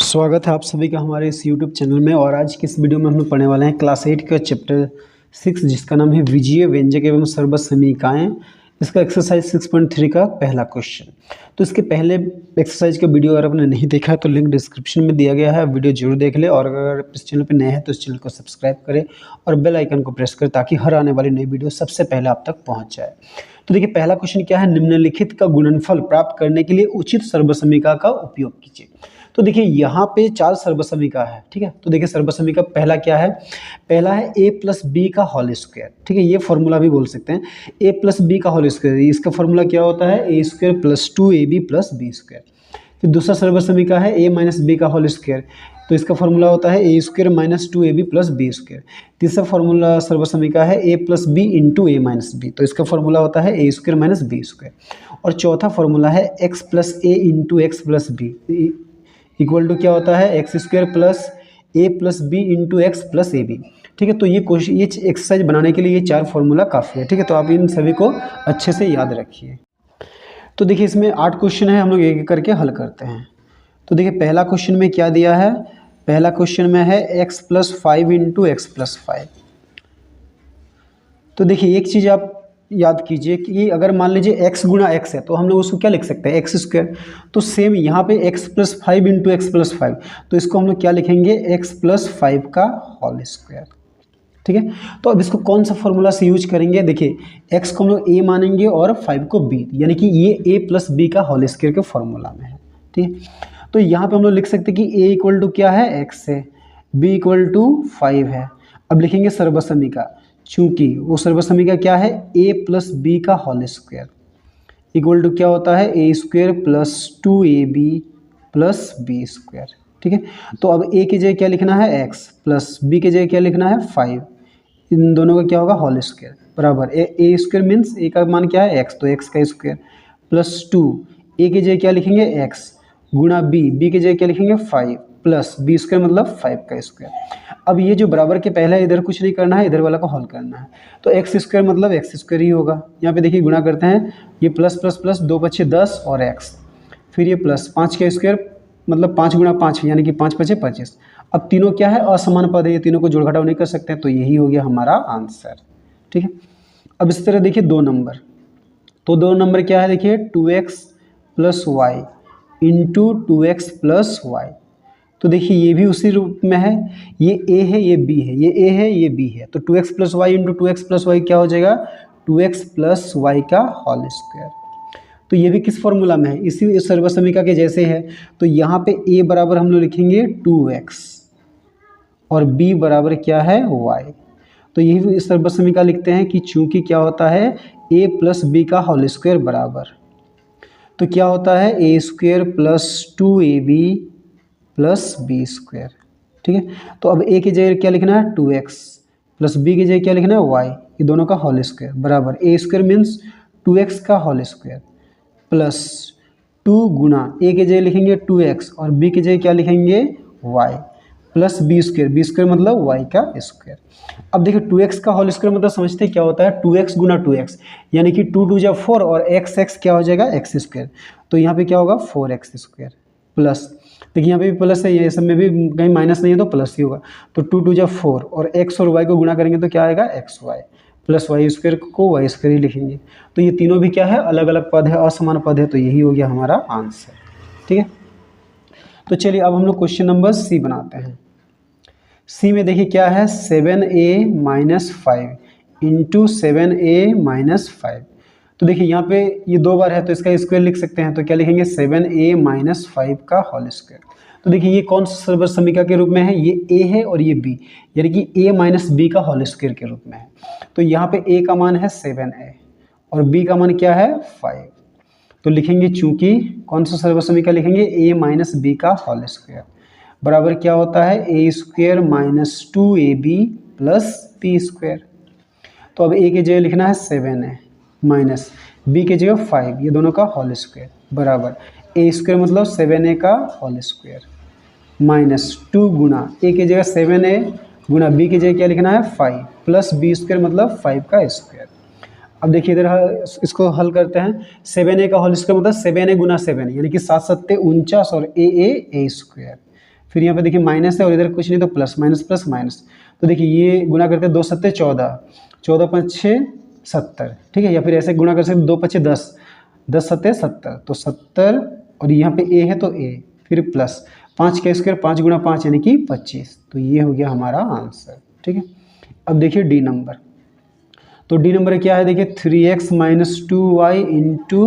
स्वागत है आप सभी का हमारे इस YouTube चैनल में। और आज की इस वीडियो में हम लोग पढ़ने वाले हैं क्लास 8 का चैप्टर 6 जिसका नाम है विजीय व्यंजक एवं सर्वत समीकाएँ। इसका एक्सरसाइज 6.3 का पहला क्वेश्चन। तो इसके पहले एक्सरसाइज का वीडियो अगर आपने नहीं देखा है तो लिंक डिस्क्रिप्शन में दिया गया है, वीडियो जरूर देख ले। और अगर इस चैनल पर नए हैं तो इस चैनल को सब्सक्राइब करें और बेल आइकन को प्रेस करें ताकि हर आने वाली नई वीडियो सबसे पहले आप तक पहुँच जाए। तो देखिए पहला क्वेश्चन क्या है, निम्नलिखित का गुणनफल प्राप्त करने के लिए उचित सर्वसमीका का उपयोग कीजिए। तो देखिए यहाँ पे 4 सर्वसमीका है, ठीक है। तो देखिए सर्वसमीका पहला क्या है, पहला है a प्लस बी का होल स्क्वायर, ठीक है। ये फॉर्मूला भी बोल सकते हैं a प्लस बी का होल स्क्वायर। इसका फॉर्मूला क्या होता है, a square plus 2ab plus B square. फिर दूसरा सर्वसमीका है a माइनस बी का होल स्क्वायर, तो इसका फॉर्मूला होता है a square minus 2ab plus B square. तीसरा फॉर्मूला सर्वसमीका है a plus B into a minus B, तो इसका फॉर्मूला होता है a square minus B square. और चौथा फॉर्मूला है x plus a into X plus B equal to क्या होता है, X square plus A plus B into X plus A B, ठीक है। तो ये क्वेश्चन, ये एक्सरसाइज बनाने के लिए ये 4 फॉर्मूला काफ़ी है, ठीक है। तो आप इन सभी को अच्छे से याद रखिए। तो देखिए इसमें 8 क्वेश्चन है, हम लोग एक एक करके हल करते हैं। तो देखिए पहला क्वेश्चन में क्या दिया है, पहला क्वेश्चन में है x plus 5 into X plus 5। तो देखिए एक चीज़ आप याद कीजिए कि अगर मान लीजिए x गुणा x है तो हम लोग उसको क्या लिख सकते हैं, एक्स स्क्वायर। तो सेम यहाँ पे x plus 5 into X plus 5, तो इसको हम लोग क्या लिखेंगे, x प्लस 5 का होल स्क्वायर, ठीक है। तो अब इसको कौन सा फॉर्मूला से यूज करेंगे, देखिए x को हम लोग a मानेंगे और 5 को b, यानी कि ये a प्लस बी का होल स्क्वायर के फॉर्मूला में है, ठीक है। तो यहाँ पे हम लोग लिख सकते हैं कि a इक्वल टू क्या है, x है, b इक्वल टू 5 है। अब लिखेंगे सर्वसमीका, चूंकि वो सर्वसमीका क्या है, a प्लस बी का होल स्क्वायर इक्वल टू क्या होता है, a square plus 2ab plus B square, ठीक है। तो अब a की जगह क्या लिखना है, x प्लस b की जगह क्या लिखना है, 5। इन दोनों का क्या होगा, होल स्क्वायर बराबर a स्क्वायर मीन्स a का मान क्या है, x, तो x का स्क्वायर प्लस 2, a की जगह क्या लिखेंगे, x गुणा b की जगह क्या लिखेंगे, 5 प्लस बी स्क्वायर मतलब 5 का स्क्वायर। अब ये जो बराबर के पहले इधर कुछ नहीं करना है, इधर वाला को हल करना है। तो एक्स स्क्वायर मतलब एक्स स्क्वायर ही होगा। यहाँ पे देखिए गुणा करते हैं, ये प्लस प्लस प्लस 2 पछे 10 और एक्स, फिर ये प्लस 5 का स्क्वायर मतलब 5 गुणा 5 यानी कि 5 पछे 25। अब तीनों क्या है, असमान पद है, ये तीनों को जोड़ घटाव नहीं कर सकते हैं, तो यही हो गया हमारा आंसर, ठीक है। अब इस तरह देखिए 2 नंबर, तो 2 नंबर क्या है, देखिए 2x plus Y into 2x plus Y. तो देखिए ये भी उसी रूप में है, ये a है ये b है, ये a है ये b है, तो 2x plus Y into 2x plus Y क्या हो जाएगा, 2x प्लस वाई का होल स्क्वायर। तो ये भी किस फॉर्मूला में है, इसी सर्वसमीका के जैसे है। तो यहाँ पे a बराबर हम लोग लिखेंगे 2x और b बराबर क्या है, y। तो यही सर्वसमीका लिखते हैं कि चूंकि क्या होता है, a प्लस बी का होल स्क्वायर बराबर, तो क्या होता है, a square plus 2ab plus B square, ठीक है। तो अब a की जगह क्या लिखना है, 2x प्लस b की जगह क्या लिखना है, y, ये दोनों का होल स्क्वायर बराबर a स्क्वायर मीन्स 2x का होल स्क्वायर प्लस 2 गुना a की जगह लिखेंगे 2x और b की जगह क्या लिखेंगे, y प्लस बी स्क्वायर मतलब y का स्क्वायर। अब देखिए 2x का होल स्क्वायर मतलब समझते हैं क्या होता है, 2x गुना 2x यानी कि 2 2 जा 4 और x क्या हो जाएगा, x स्क्वायर। तो यहाँ पे क्या होगा, 4x स्क्वायर प्लस, देखिए यहाँ पे भी प्लस है, ये सब में भी कहीं माइनस नहीं है तो प्लस ही होगा। तो 2 2 जा 4 और x और y को गुणा करेंगे तो क्या आएगा, xy प्लस वाई स्क्वायर को y स्क्वायर ही लिखेंगे। तो ये तीनों भी क्या है, अलग अलग पद है, असमान पद है, तो यही हो गया हमारा आंसर, ठीक है। तो चलिए अब हम लोग क्वेश्चन नंबर सी बनाते हैं। सी में देखिए क्या है, 7a minus 5 into 7a minus 5। तो देखिए यहाँ पे ये 2 बार है तो इसका स्क्वायर लिख सकते हैं, तो क्या लिखेंगे, 7a माइनस 5 का होल स्क्वायर। तो देखिए ये कौन सा सर्वसमीका के रूप में है, ये a है और ये b, यानी कि a माइनस बी का होल स्क्वायर के रूप में है। तो यहाँ पे a का मान है 7a और b का मान क्या है, 5। तो लिखेंगे चूंकि कौन सा सर्वसमीका लिखेंगे, a माइनस बी का होल स्क्वायर बराबर क्या होता है, a square minus 2ab plus B square. तो अब a की जगह लिखना है 7a माइनस b की जगह 5, ये दोनों का होल स्क्वायर बराबर a स्क्वायर मतलब 7a का होल स्क्वायर माइनस 2 गुना a की जगह 7a गुना b की जगह क्या लिखना है, 5 प्लस बी स्क्वायर मतलब 5 का स्क्वायर। अब देखिए इधर इसको हल करते हैं, 7a का होल स्क्वायर मतलब 7a गुना 7 यानी कि 7 7 49 और a स्क्वायर फिर यहाँ पे देखिए माइनस है और इधर कुछ नहीं तो प्लस, माइनस प्लस माइनस। तो देखिए ये गुना करते हैं 2 सत्ते 14, 14 5 6 70, ठीक है। या फिर ऐसे गुना कर सकते 2 5 10, 10 सत्ते 70, तो 70 और यहाँ पे ए है तो ए, फिर प्लस 5 का स्क्वायर 5 गुना 5 यानी कि 25। तो ये हो गया हमारा आंसर, ठीक है। अब देखिए डी नंबर, तो डी नंबर क्या है, देखिए 3x minus 2y into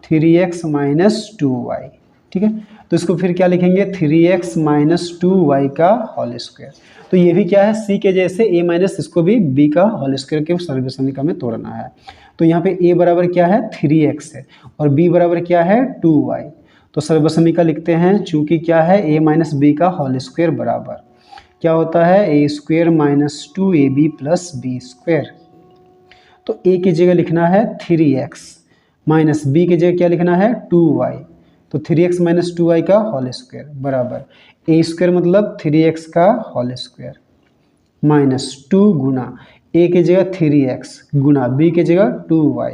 3x minus 2y, ठीक है। तो इसको फिर क्या लिखेंगे, 3x माइनस 2y का होल स्क्वायर। तो ये भी क्या है, c के जैसे a माइनस, इसको भी b का होल स्क्वायर के सर्वसमीकरण में तोड़ना है। तो यहाँ पे a बराबर क्या है 3x है और b बराबर क्या है 2y। तो सर्वसमीकरण लिखते हैं, चूंकि क्या है a माइनस b का होल स्क्वायर बराबर क्या होता है a square minus 2ab plus b square. तो a की जगह लिखना है 3x माइनस b की जगह क्या लिखना है 2y। तो 3x माइनस 2y का होल स्क्वायर बराबर a स्क्वायर मतलब 3x का होल स्क्वायर माइनस 2 गुना a की जगह 3x गुना b की जगह 2y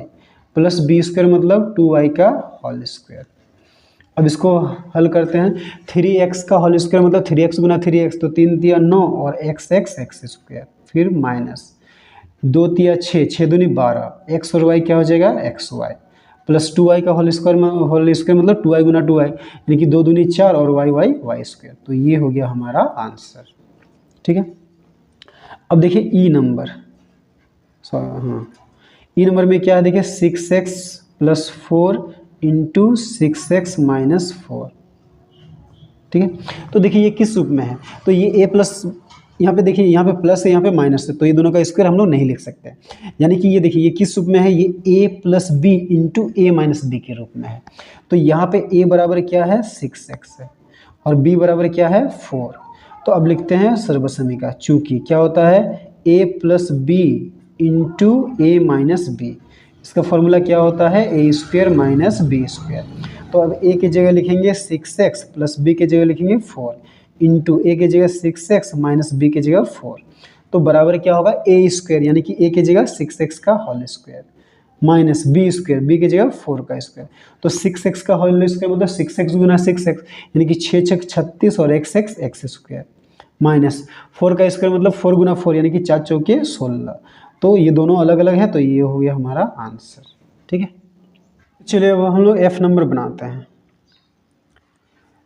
प्लस b स्क्वायर मतलब 2y का होल स्क्वायर। अब इसको हल करते हैं, 3x का होल स्क्वायर मतलब 3x गुना 3x, तो 3 तिया 9 और x स्क्वायर, फिर माइनस 2 तिया 6, 6 दूनी 12, x और y क्या हो जाएगा xy प्लस 2y का होल स्क्वायर मतलब 2y गुना 2y यानी कि 2 दूनी 4 और y स्क्वायर। तो ये हो गया हमारा आंसर, ठीक है। अब देखिए ई नंबर, हाँ ई नंबर में क्या है, देखिए 6x plus 4 into 6x minus 4, ठीक है। तो देखिए ये किस रूप में है, तो ये a प्लस, यहाँ पे देखिए यहाँ पे प्लस है यहाँ पे माइनस है, तो ये दोनों का स्क्वायर हम लोग नहीं लिख सकते। यानी कि ये देखिए ये किस रूप में है, ये a plus B into A minus B के रूप में है। तो यहाँ पे a बराबर क्या है 6x है और b बराबर क्या है 4। तो अब लिखते हैं सर्वसमीकरण, चूँकि क्या होता है a plus B into A minus B, इसका फॉर्मूला क्या होता है a square minus B square. तो अब a की जगह लिखेंगे 6x प्लस b की जगह लिखेंगे 4 इंटू ए की जगह 6x माइनस बी की जगह 4, तो बराबर क्या होगा a स्क्वायर यानी कि a की जगह 6x का whole square minus B square, B की जगह 4 का स्क्वायर। तो 6x का होल स्क्वायर मतलब 6x गुना 6x यानी कि 6 6 36 और x स्क्वायर माइनस 4 का स्क्वायर मतलब 4 गुना 4 यानी कि 4 चौके 16। तो ये दोनों अलग अलग है, तो ये हो गया हमारा आंसर, ठीक है। चलिए अब हम लोग f नंबर बनाते हैं।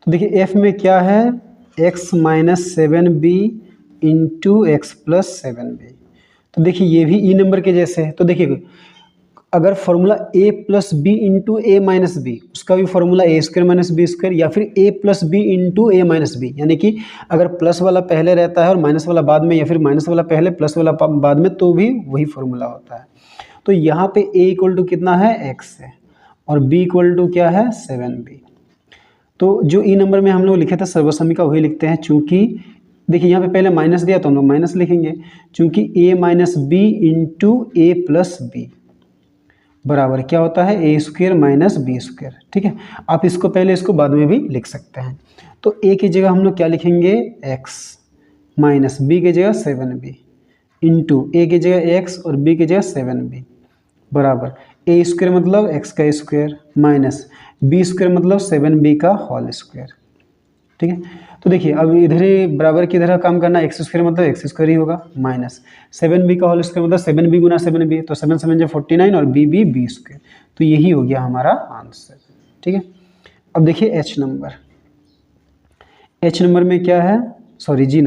तो देखिए f में क्या है, x minus 7b into X plus 7b। तो देखिए ये भी ई नंबर के जैसे है। तो देखिए अगर formula a plus B into A minus B, उसका भी formula A square minus B square या फिर a plus B into A minus B, यानी कि अगर प्लस वाला पहले रहता है और माइनस वाला बाद में, या फिर माइनस वाला पहले प्लस वाला बाद में, तो भी वही फॉर्मूला होता है। तो यहाँ पे a इक्वल टू कितना है x है और b इक्वल टू क्या है 7b। तो जो ई नंबर में हम लोग लिखे थे सर्वसमीकरण वही लिखते हैं, चूँकि देखिए यहाँ पे पहले माइनस दिया तो हम लोग माइनस लिखेंगे, चूँकि a minus B into A plus B बराबर क्या होता है A square minus B square, ठीक है। आप इसको पहले इसको बाद में भी लिख सकते हैं। तो a की जगह हम लोग क्या लिखेंगे x माइनस बी की जगह 7b इंटू ए की जगह x और b की जगह 7b बराबर ए स्क्वायर मतलब x का स्क्वायर माइनस बी स्क्वायर मतलब 7b का होल स्क्वायर, ठीक है। तो देखिए अब इधर ही बराबर की तरह काम करना, एक्स स्क्वायर मतलब एक्स स्क्वायर ही होगा माइनस 7b का होल स्क्वायर मतलब 7b गुना 7b, तो 7 7 जो 49 और b स्क्वायर। तो यही हो गया हमारा आंसर, ठीक है। अब देखिए एच नंबर में क्या है, सॉरी जी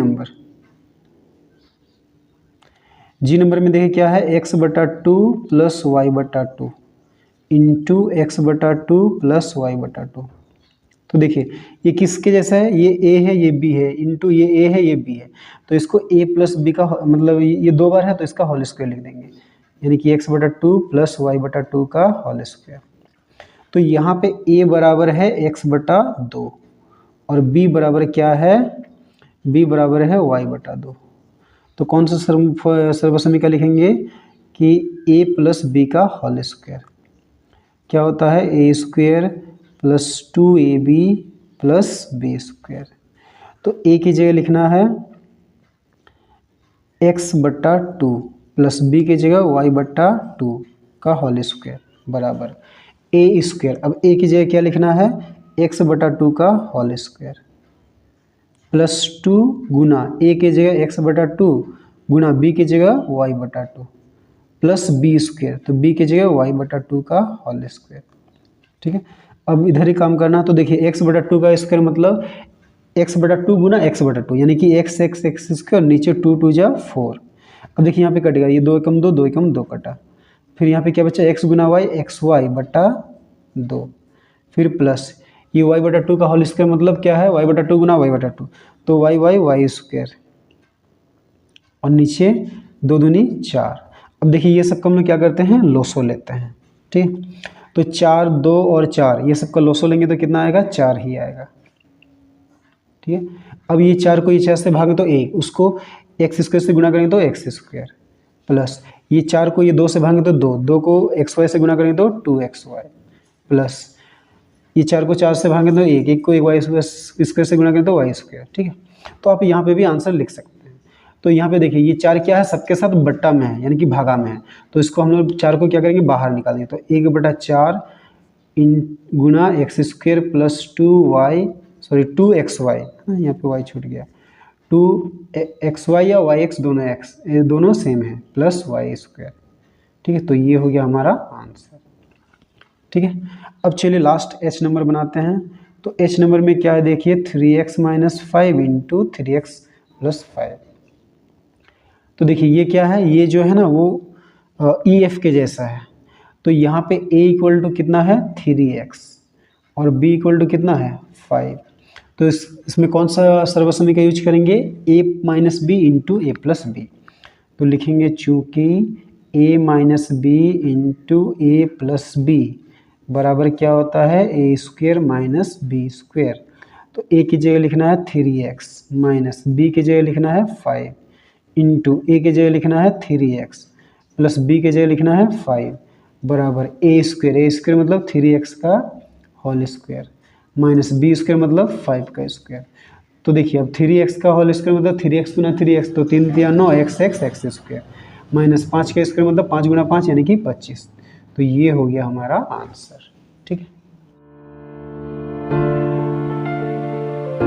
नंबर में देखिए क्या है x बटा 2 प्लस वाई बटा 2 इंटू एक्स बटा 2 प्लस वाई बटा 2। तो देखिए ये किसके जैसा है, ये a है ये b है इंटू ये a है ये b है, तो इसको a प्लस बी का मतलब ये 2 बार है तो इसका होल स्क्वायर लिख देंगे, यानी कि x बटा 2 प्लस वाई बटा 2 का होल स्क्वायर। तो यहाँ पे a बराबर है x बटा 2 और b बराबर क्या है, b बराबर है y बटा 2। तो कौन सा सर्वसमीकरण लिखेंगे कि a प्लस बी का होल स्क्वायर क्या होता है A square plus 2ab plus B square. तो a की जगह लिखना है x बटा 2 प्लस b की जगह y बटा 2 का होल स्क्वायर बराबर a स्क्वायर। अब a की जगह क्या लिखना है x बटा 2 का होल स्क्वायर +2 गुना ए के जगह x/2 गुना बी की जगह y/2 प्लस बी स्क्वेयर, तो बी की जगह y/2 का होल स्क्वेयर। ठीक है, अब इधर ही काम करना, तो देखिए x/2 का स्क्वायर मतलब x/2 गुना x/2 यानी कि x स्क्वायर, नीचे 2 2 जा 4। अब देखिए यहाँ पे कटेगा, ये 2 एकम 2, 2 एकम 2 कटा, फिर यहाँ पे क्या बचा x गुना y, xy/2, फिर प्लस ये y/2 का होल स्क्वायर मतलब क्या है, y/2 गुना y/2, तो y स्क्वायर और नीचे 2 दूनी 4। अब देखिए ये सब का हम लोग क्या करते हैं, लोसो लेते हैं। ठीक, तो 4 2 और 4 ये सब का लोसो लेंगे तो कितना आएगा, 4 ही आएगा। ठीक है, अब ये 4 को ये 4 से भागे तो 1, उसको x स्क्वायर से गुना करेंगे तो x स्क्वायर, प्लस ये 4 को ये 2 से भागे तो 2, 2 को xy से गुना करेंगे तो 2xy, प्लस ये 4 को 4 से भागे तो 1, 1 को y स्क्वायर से गुना करें तो y स्क्वायर। ठीक है, तो आप यहाँ पे भी आंसर लिख सकते हैं। तो यहाँ पे देखिए ये 4 क्या है, सबके साथ बट्टा में है यानी कि भागा में है, तो इसको हम लोग 4 को क्या करेंगे, बाहर निकाल देंगे, तो 1/4 इन गुना x स्क्वायर प्लस 2xy, यहाँ पे y छूट गया, 2xy या yx दोनों सेम है, प्लस y स्क्वायर। ठीक है, तो ये हो गया हमारा आंसर। ठीक है, अब चलिए लास्ट h नंबर बनाते हैं। तो h नंबर में क्या है देखिए, 3x - 5 इंटू 3x + 5। तो देखिए ये क्या है, ये जो है ना वो EF के जैसा है। तो यहाँ पे a इक्वल टू कितना है, 3x और b इक्वल टू कितना है, 5। तो इसमें कौन सा सर्वसम्य का यूज करेंगे, a - b into a + b। तो लिखेंगे चूँकि a - b into a + b बराबर क्या होता है, a square minus b square. तो a की जगह लिखना है 3x माइनस b की जगह लिखना है 5 इंटू a की जगह लिखना है 3x प्लस b की जगह लिखना है 5 बराबर a स्क्वायर मतलब 3x का whole square minus b square मतलब 5 का स्क्वायर। तो देखिए अब 3x का होल स्क्वायर मतलब 3x गुना 3x, तो 3 × 9 x स्क्वायर माइनस 5 का स्क्वायर मतलब 5 × 5 यानी कि 25। तो ये हो गया हमारा आंसर। ठीक है।